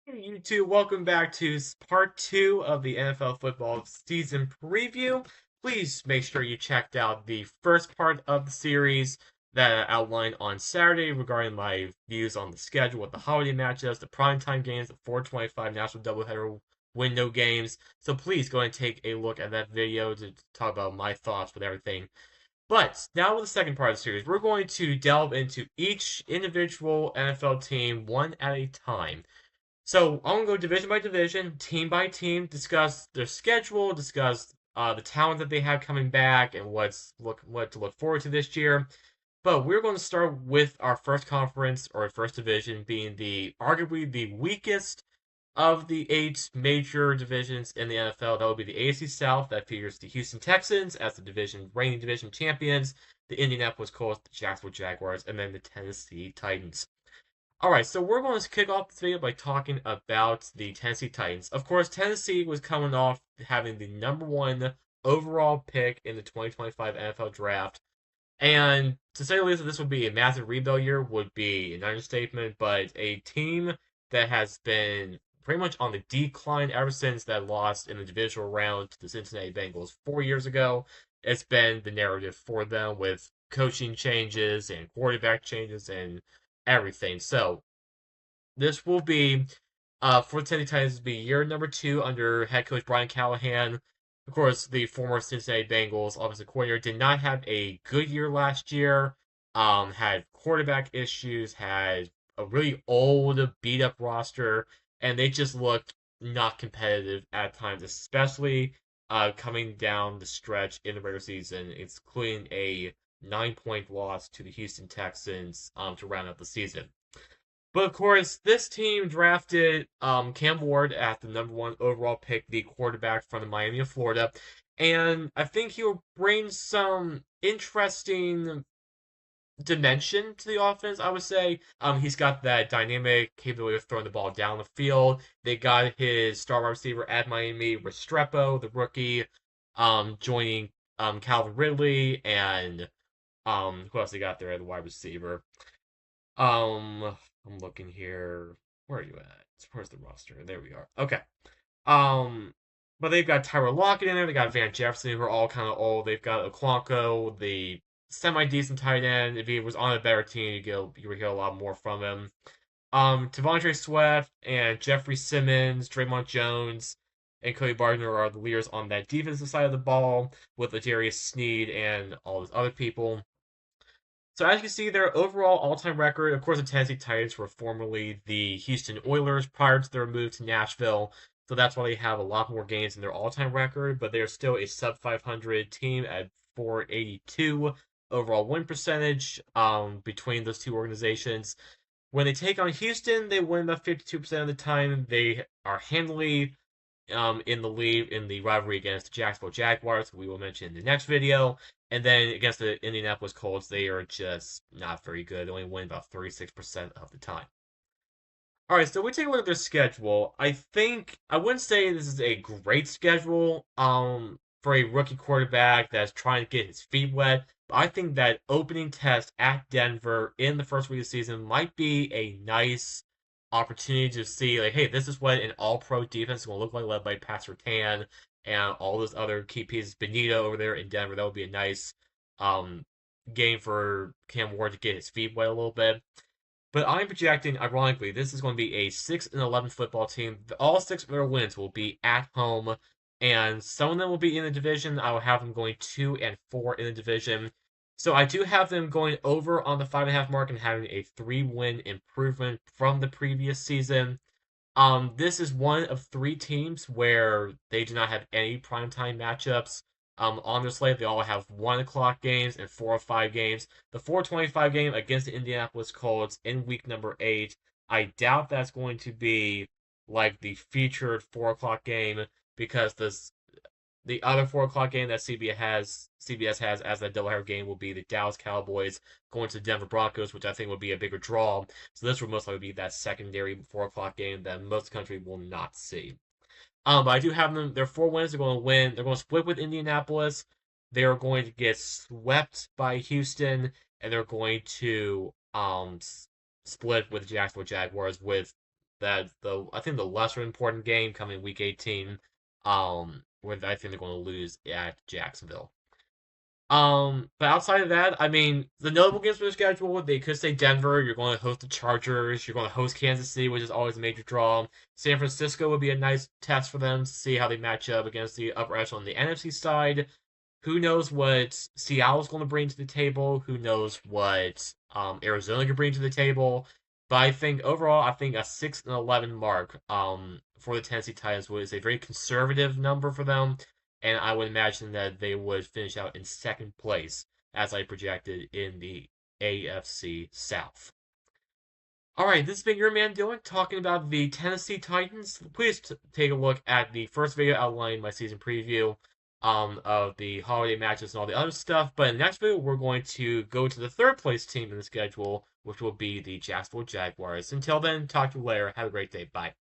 Hey, you two, welcome back to part two of the NFL football season preview. Please make sure you checked out the first part of the series that I outlined on Saturday regarding my views on the schedule with the holiday matchups, the primetime games, the 425 national doubleheader window games. So please go and take a look at that video to talk about my thoughts with everything. But now with the second part of the series, we're going to delve into each individual NFL team one at a time. So I'm gonna go division by division, team by team, discuss their schedule, discuss the talent that they have coming back, and what to look forward to this year. But we're going to start with our first conference or first division, being the arguably the weakest of the eight major divisions in the NFL. That would be the AFC South. That features the Houston Texans as the division reigning division champions, the Indianapolis Colts, the Jacksonville Jaguars, and then the Tennessee Titans. All right, so we're going to kick off this video by talking about the Tennessee Titans. Of course, Tennessee was coming off having the number one overall pick in the 2025 NFL Draft. And to say the least, that this would be a massive rebuild year would be an understatement, but a team that has been pretty much on the decline ever since that lost in the divisional round to the Cincinnati Bengals 4 years ago. It's been the narrative for them with coaching changes and quarterback changes and everything. So this will be for the Tennessee Titans be year number two under head coach Brian Callahan. Of course, the former Cincinnati Bengals offensive coordinator did not have a good year last year. Had quarterback issues, had a really old, beat up roster, and they just looked not competitive at times, especially coming down the stretch in the regular season, including a 9-point loss to the Houston Texans to round out the season. But of course, this team drafted Cam Ward at the number one overall pick, the quarterback from the Miami of Florida, and I think he will bring some interesting dimension to the offense. I would say he's got that dynamic capability of throwing the ball down the field. They got his star wide receiver at Miami, Restrepo, the rookie, joining Calvin Ridley, and who else they got there at the wide receiver? I'm looking here. Where are you at? Where's the roster? There we are. Okay. Um, but they've got Tyler Lockett in there. They got Van Jefferson, who are all kind of old. They've got Okonkwo, the semi-decent tight end. If he was on a better team, you would get a lot more from him. Devontae Swift and Jeffrey Simmons, Draymond Jones, and Cody Gardner are the leaders on that defensive side of the ball, with L'Jarius Sneed and all those other people. So as you can see, their overall all-time record, of course, the Tennessee Titans were formerly the Houston Oilers prior to their move to Nashville. So that's why they have a lot more games in their all-time record, but they're still a sub 500 team at 482 overall win percentage between those two organizations. When they take on Houston, they win about 52% of the time. They are handily in the lead in the rivalry against the Jacksonville Jaguars, we will mention in the next video. And then against the Indianapolis Colts, they are just not very good. They only win about 36% of the time. All right, so we take a look at their schedule. I think I wouldn't say this is a great schedule for a rookie quarterback that's trying to get his feet wet. But I think that opening test at Denver in the first week of the season might be a nice opportunity to see, like, hey, this is what an all-pro defense is going to look like, led by Pat Surtain and all those other key pieces. Benito over there in Denver, that would be a nice um, game for Cam Ward to get his feet wet a little bit. But I'm projecting, ironically, this is going to be a 6-11 football team. All six of their wins will be at home, and some of them will be in the division. I will have them going 2-4 in the division. So I do have them going over on the 5.5 mark and having a 3-win improvement from the previous season. This is one of three teams where they do not have any primetime matchups on their slate. They all have 1 o'clock games and 4 or 5 games. The 4:25 game against the Indianapolis Colts in week number 8. I doubt that's going to be like the featured 4 o'clock game because the other 4 o'clock game that CBS has as that doubleheader game will be the Dallas Cowboys going to the Denver Broncos, which I think would be a bigger draw. So this will most likely be that secondary 4 o'clock game that most of the country will not see. But I do have them. Their 4 wins. They're going to win. They're going to split with Indianapolis. They are going to get swept by Houston, and they're going to split with the Jacksonville Jaguars with That's I think the lesser important game coming week 18, where I think they're going to lose at Jacksonville. But outside of that, I mean, the notable games for the schedule, they could say Denver, you're going to host the Chargers, you're going to host Kansas City, which is always a major draw. San Francisco would be a nice test for them to see how they match up against the upper echelon on the NFC side. Who knows what Seattle's going to bring to the table? Who knows what Arizona can bring to the table? But I think overall, I think a 6-11 mark for the Tennessee Titans was a very conservative number for them, and I would imagine that they would finish out in second place as I projected in the AFC South. All right, this has been your man Dylan talking about the Tennessee Titans. Please take a look at the first video outlining my season preview of the holiday matches and all the other stuff. But in the next video, we're going to go to the third place team in the schedule, which will be the Jacksonville Jaguars. Until then, talk to you later. Have a great day. Bye.